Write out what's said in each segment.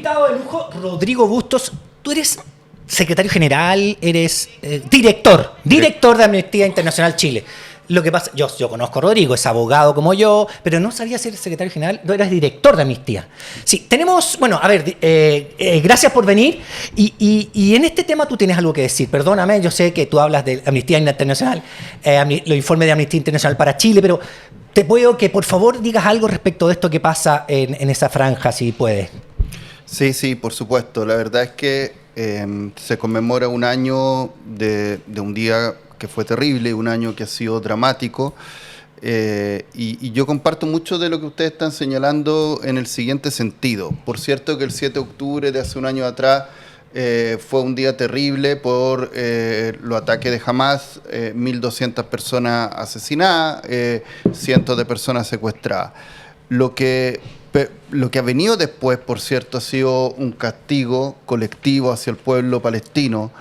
invitado de lujo, Rodrigo Bustos. Tú eres secretario general, eres director de Amnistía Internacional Chile. Lo que pasa, yo conozco a Rodrigo, es abogado como yo, pero no sabía ser secretario general, no eras director de Amnistía. Sí, tenemos, bueno, a ver, gracias por venir. Y en este tema tú tienes algo que decir. Perdóname, yo sé que tú hablas de Amnistía Internacional, los informes de Amnistía Internacional para Chile, pero te pido que por favor digas algo respecto de esto que pasa en esa franja, si puedes. Sí, por supuesto. La verdad es que se conmemora un año de un día que fue terrible, un año que ha sido dramático, y yo comparto mucho de lo que ustedes están señalando en el siguiente sentido. Por cierto que el 7 de octubre de hace un año atrás fue un día terrible por los ataques de Hamas, 1.200 personas asesinadas, cientos de personas secuestradas. Lo que ha venido después, por cierto, ha sido un castigo colectivo hacia el pueblo palestino.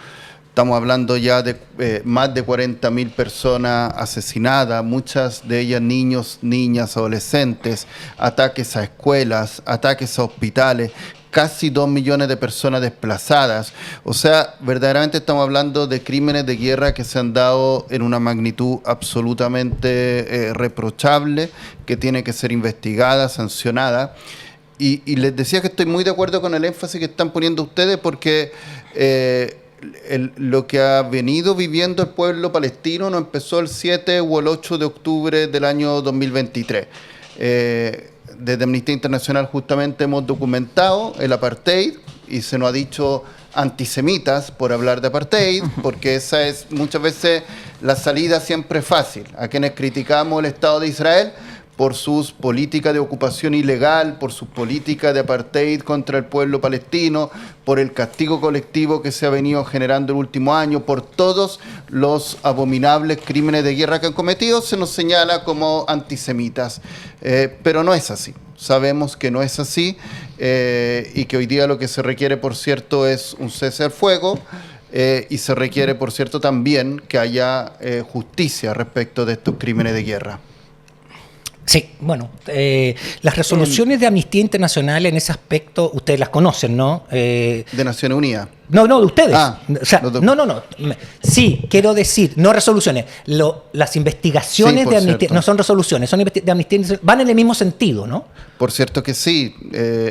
Estamos hablando ya de más de 40.000 personas asesinadas, muchas de ellas niños, niñas, adolescentes, ataques a escuelas, ataques a hospitales, casi 2 millones de personas desplazadas. O sea, verdaderamente estamos hablando de crímenes de guerra que se han dado en una magnitud absolutamente reprochable, que tiene que ser investigada, sancionada. Y les decía que estoy muy de acuerdo con el énfasis que están poniendo ustedes, porque lo que ha venido viviendo el pueblo palestino no empezó el 7 o el 8 de octubre del año 2023. Desde Amnistía Internacional justamente hemos documentado el apartheid y se nos ha dicho antisemitas por hablar de apartheid, porque esa es muchas veces la salida siempre fácil. A quienes criticamos el Estado de Israel por sus políticas de ocupación ilegal, por sus políticas de apartheid contra el pueblo palestino, por el castigo colectivo que se ha venido generando el último año, por todos los abominables crímenes de guerra que han cometido, se nos señala como antisemitas. Pero no es así. Sabemos que no es así, y que hoy día lo que se requiere, por cierto, es un cese al fuego, y se requiere, por cierto, también que haya justicia respecto de estos crímenes de guerra. Sí, bueno, las resoluciones de Amnistía Internacional en ese aspecto, ustedes las conocen, ¿no? De Naciones Unidas. No, de ustedes. O sea, no. no. Sí, quiero decir, no resoluciones. Las investigaciones Sí, de Amnistía, cierto. no son resoluciones, son de Amnistía Internacional, van en el mismo sentido, ¿no? Por cierto que sí,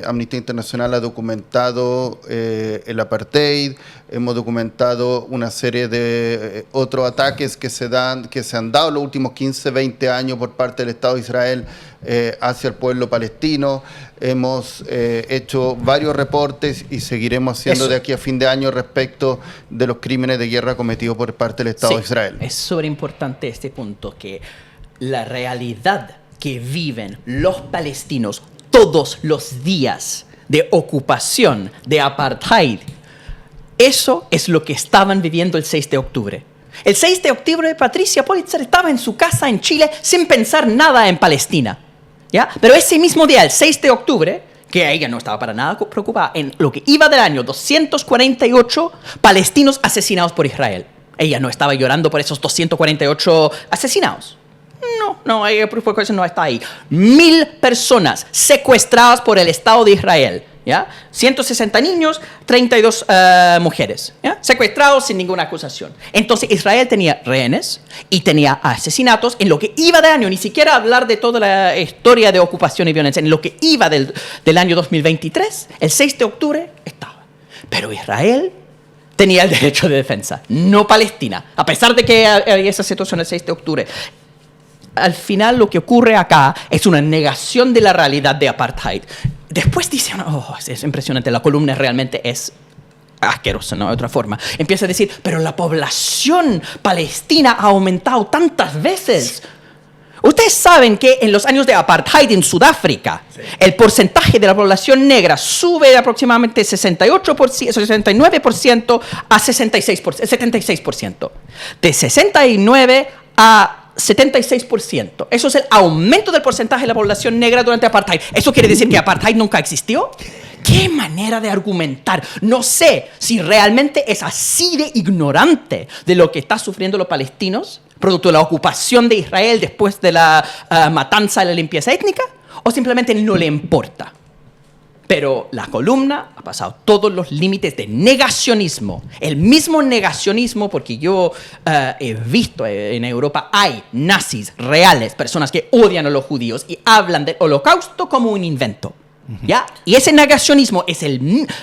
Amnistía Internacional ha documentado el apartheid, hemos documentado una serie de otros ataques que se han dado en los últimos 15, 20 años por parte del Estado de Israel hacia el pueblo palestino. Hemos hecho varios reportes y seguiremos haciendo de aquí a fin de año respecto de los crímenes de guerra cometidos por parte del Estado de Israel. Es súper importante este punto, que la realidad que viven los palestinos todos los días de ocupación, de apartheid, eso es lo que estaban viviendo el 6 de octubre. El 6 de octubre, Patricia Politzer estaba en su casa en Chile sin pensar nada en Palestina, ¿ya? Pero ese mismo día, el 6 de octubre, que ella no estaba para nada preocupada, en lo que iba del año 248 palestinos asesinados por Israel. Ella no estaba llorando por esos 248 asesinados. No, ella por eso no está ahí. 1.000 personas secuestradas por el Estado de Israel, ¿ya? 160 niños, 32 mujeres, ¿ya? Secuestrados sin ninguna acusación. Entonces Israel tenía rehenes y tenía asesinatos en lo que iba de año, ni siquiera hablar de toda la historia de ocupación y violencia, en lo que iba del año 2023, el 6 de octubre estaba. Pero Israel tenía el derecho de defensa, no Palestina, a pesar de que había esa situación el 6 de octubre. Al final lo que ocurre acá es una negación de la realidad de apartheid. Después dicen, es impresionante, la columna realmente es asquerosa, ¿no? De otra forma. Empieza a decir, pero la población palestina ha aumentado tantas veces. Ustedes saben que en los años de apartheid en Sudáfrica, el porcentaje de la población negra sube de aproximadamente 69% a 76%. De 69 a 76%. Eso es el aumento del porcentaje de la población negra durante apartheid. ¿Eso quiere decir que apartheid nunca existió? ¿Qué manera de argumentar? No sé si realmente es así de ignorante de lo que están sufriendo los palestinos, producto de la ocupación de Israel después de la matanza y la limpieza étnica, o simplemente no le importa. Pero la columna ha pasado todos los límites de negacionismo. El mismo negacionismo, porque yo he visto en Europa, hay nazis reales, personas que odian a los judíos y hablan del holocausto como un invento. ¿Ya? Y ese negacionismo es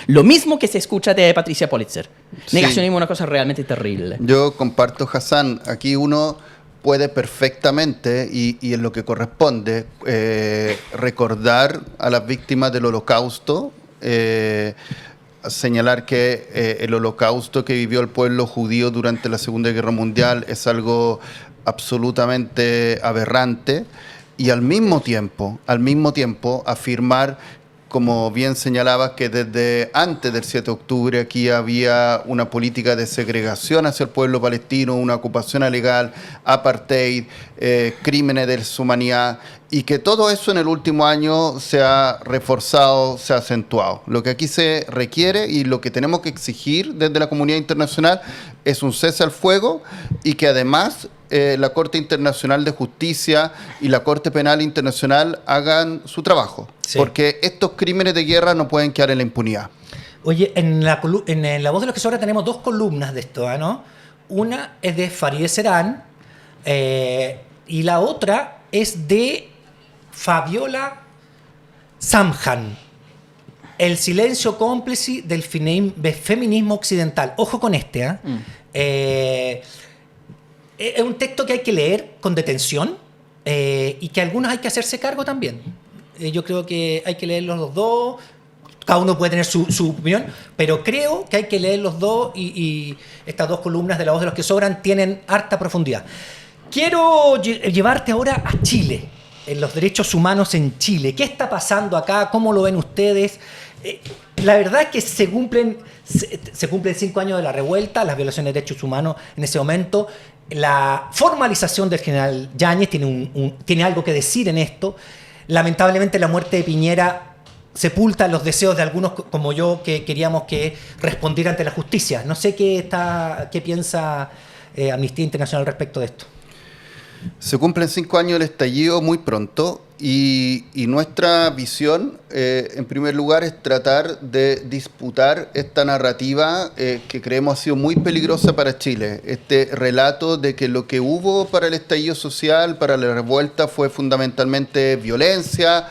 lo mismo que se escucha de Patricia Politzer. Negacionismo es una cosa realmente terrible. Yo comparto, Hassan, aquí uno puede perfectamente, y en lo que corresponde, recordar a las víctimas del holocausto, señalar que el holocausto que vivió el pueblo judío durante la Segunda Guerra Mundial es algo absolutamente aberrante, y al mismo tiempo afirmar, como bien señalabas, que desde antes del 7 de octubre aquí había una política de segregación hacia el pueblo palestino, una ocupación ilegal, apartheid, crímenes de deshumanidad, y que todo eso en el último año se ha reforzado, se ha acentuado. Lo que aquí se requiere y lo que tenemos que exigir desde la comunidad internacional es un cese al fuego, y que además la Corte Internacional de Justicia y la Corte Penal Internacional hagan su trabajo. Sí. Porque estos crímenes de guerra no pueden quedar en la impunidad. Oye, en la Voz de los que Sobran tenemos 2 columnas de esto, ¿no? Una es de Farideh Serán y la otra es de Fabiola Samhan. El silencio cómplice del feminismo occidental. Ojo con este, es un texto que hay que leer con detención y que algunos hay que hacerse cargo también. Yo creo que hay que leerlos los dos. Cada uno puede tener su opinión, pero creo que hay que leer los dos, y estas 2 columnas de La Voz de los que Sobran tienen harta profundidad. Quiero llevarte ahora a Chile, en los derechos humanos en Chile. ¿Qué está pasando acá? ¿Cómo lo ven ustedes? La verdad es que se cumplen 5 años de la revuelta, las violaciones de derechos humanos en ese momento. La formalización del general Yáñez tiene algo que decir en esto. Lamentablemente la muerte de Piñera sepulta los deseos de algunos como yo, que queríamos que respondiera ante la justicia. No sé qué piensa Amnistía Internacional respecto de esto. Se cumplen 5 años del estallido muy pronto, y nuestra visión, en primer lugar, es tratar de disputar esta narrativa que creemos ha sido muy peligrosa para Chile. Este relato de que lo que hubo para el estallido social, para la revuelta, fue fundamentalmente violencia,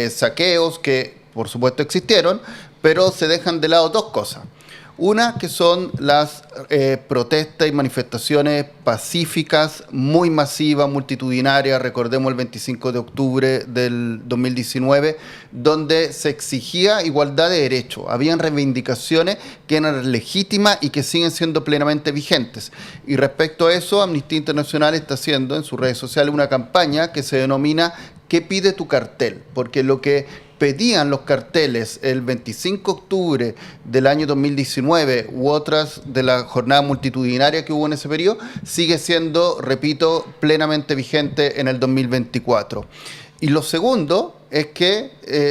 saqueos, que por supuesto existieron, pero se dejan de lado 2 cosas. Una, que son las protestas y manifestaciones pacíficas, muy masivas, multitudinarias. Recordemos el 25 de octubre del 2019, donde se exigía igualdad de derechos. Habían reivindicaciones que eran legítimas y que siguen siendo plenamente vigentes. Y respecto a eso, Amnistía Internacional está haciendo en sus redes sociales una campaña que se denomina ¿Qué pide tu cartel? Porque lo que pedían los carteles el 25 de octubre del año 2019 u otras de la jornada multitudinaria que hubo en ese periodo, sigue siendo, repito, plenamente vigente en el 2024. Y lo segundo es que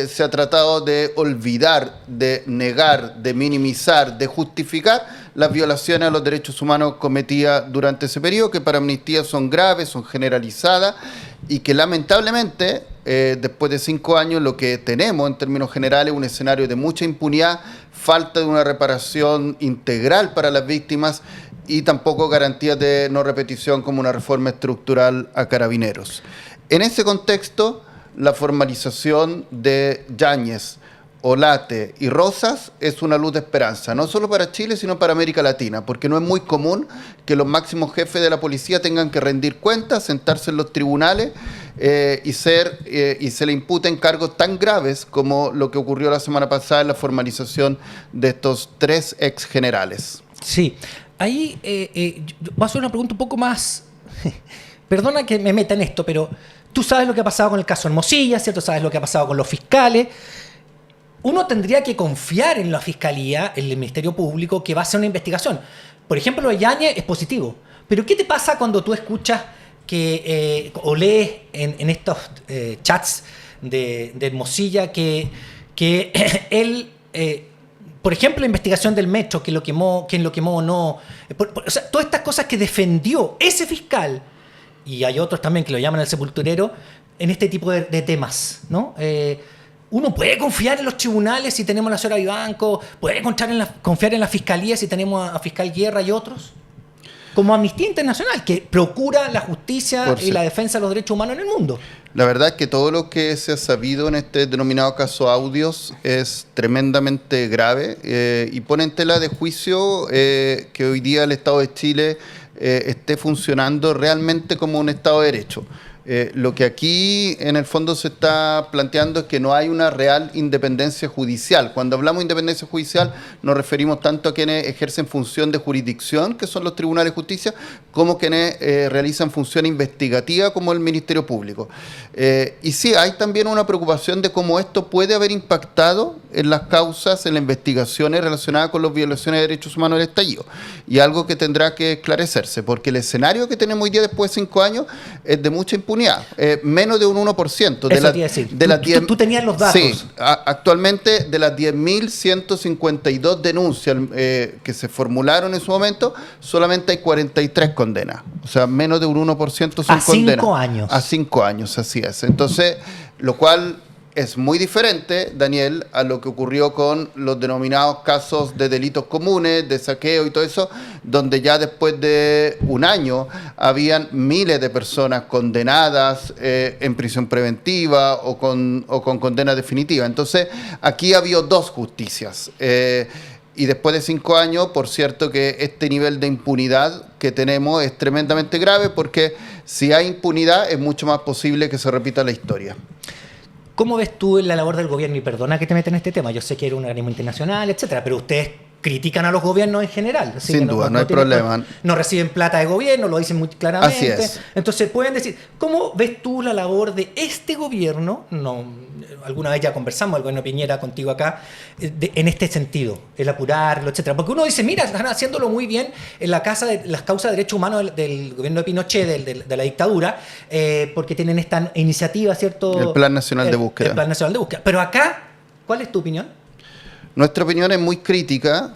se ha tratado de olvidar, de negar, de minimizar, de justificar las violaciones a los derechos humanos cometidas durante ese periodo, que para Amnistía son graves, son generalizadas, y que lamentablemente, después de 5 años, lo que tenemos en términos generales es un escenario de mucha impunidad, falta de una reparación integral para las víctimas, y tampoco garantías de no repetición como una reforma estructural a Carabineros. En ese contexto, la formalización de Yáñez, Olate y Rosas es una luz de esperanza, no solo para Chile, sino para América Latina, porque no es muy común que los máximos jefes de la policía tengan que rendir cuentas, sentarse en los tribunales y se le imputen cargos tan graves como lo que ocurrió la semana pasada en la formalización de estos 3 ex generales. Sí, ahí voy a hacer una pregunta un poco más... Perdona que me meta en esto, pero tú sabes lo que ha pasado con el caso Hermosilla, ¿cierto? Sabes lo que ha pasado con los fiscales. Uno tendría que confiar en la Fiscalía, en el Ministerio Público, que va a hacer una investigación. Por ejemplo, lo de Yáñez es positivo. Pero ¿qué te pasa cuando tú escuchas o lees en estos chats de Hermosilla que él... por ejemplo, la investigación del metro, quién lo quemó o no. O sea, todas estas cosas que defendió ese fiscal, y hay otros también que lo llaman el sepulturero, en este tipo de temas, ¿no? ¿Uno puede confiar en los tribunales si tenemos a la señora Vivanco? ¿Puede confiar en la fiscalía si tenemos a fiscal Guerra y otros? Como Amnistía Internacional, que procura la justicia y la defensa de los derechos humanos en el mundo. La verdad es que todo lo que se ha sabido en este denominado caso Audios es tremendamente grave y pone en tela de juicio que hoy día el Estado de Chile esté funcionando realmente como un Estado de Derecho. Lo que aquí en el fondo se está planteando es que no hay una real independencia judicial. Cuando hablamos de independencia judicial nos referimos tanto a quienes ejercen función de jurisdicción, que son los tribunales de justicia, como quienes realizan función investigativa, como el Ministerio Público. Y sí, hay también una preocupación de cómo esto puede haber impactado en las causas, en las investigaciones relacionadas con las violaciones de derechos humanos del estallido. Y algo que tendrá que esclarecerse, porque el escenario que tenemos hoy día después de 5 años es de mucha impunidad. Menos de un 1% Tú tenías los datos. Sí, actualmente de las 10.152 denuncias que se formularon en su momento, solamente hay 43 condenas. O sea, menos de un 1% son condenas. A 5 años. A 5 años, así es. Entonces, lo cual es muy diferente, Daniel, a lo que ocurrió con los denominados casos de delitos comunes, de saqueo y todo eso, donde ya después de un año habían miles de personas condenadas en prisión preventiva o con condena definitiva. Entonces, aquí había dos justicias. Y después de 5 años, por cierto que este nivel de impunidad que tenemos es tremendamente grave, porque si hay impunidad es mucho más posible que se repita la historia. ¿Cómo ves tú la labor del gobierno? Y perdona que te meta en este tema, yo sé que era un organismo internacional, etcétera, pero ustedes critican a los gobiernos en general. Así Sin duda, no hay problema. No reciben plata de gobierno, lo dicen muy claramente. Así es. Entonces, pueden decir, ¿cómo ves tú la labor de este gobierno? No, alguna vez ya conversamos, el gobierno Piñera contigo acá, en este sentido, el apurarlo, etcétera. Porque uno dice, mira, están haciéndolo muy bien en las causas de derechos humanos del gobierno de Pinochet, de la dictadura, porque tienen esta iniciativa, ¿cierto? El Plan Nacional de Búsqueda. El Plan Nacional de Búsqueda. Pero acá, ¿cuál es tu opinión? Nuestra opinión es muy crítica,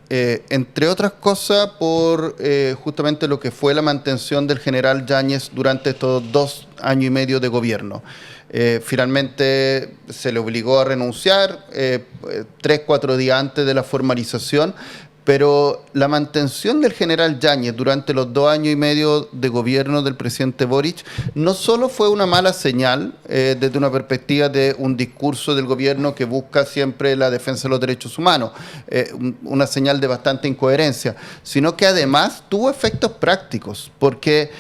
entre otras cosas por justamente lo que fue la mantención del general Yáñez durante estos 2 años y medio de gobierno. Finalmente se le obligó a renunciar 3-4 días antes de la formalización, pero la mantención del general Yáñez durante los 2 años y medio de gobierno del presidente Boric no solo fue una mala señal desde una perspectiva de un discurso del gobierno que busca siempre la defensa de los derechos humanos, una señal de bastante incoherencia, sino que además tuvo efectos prácticos, porque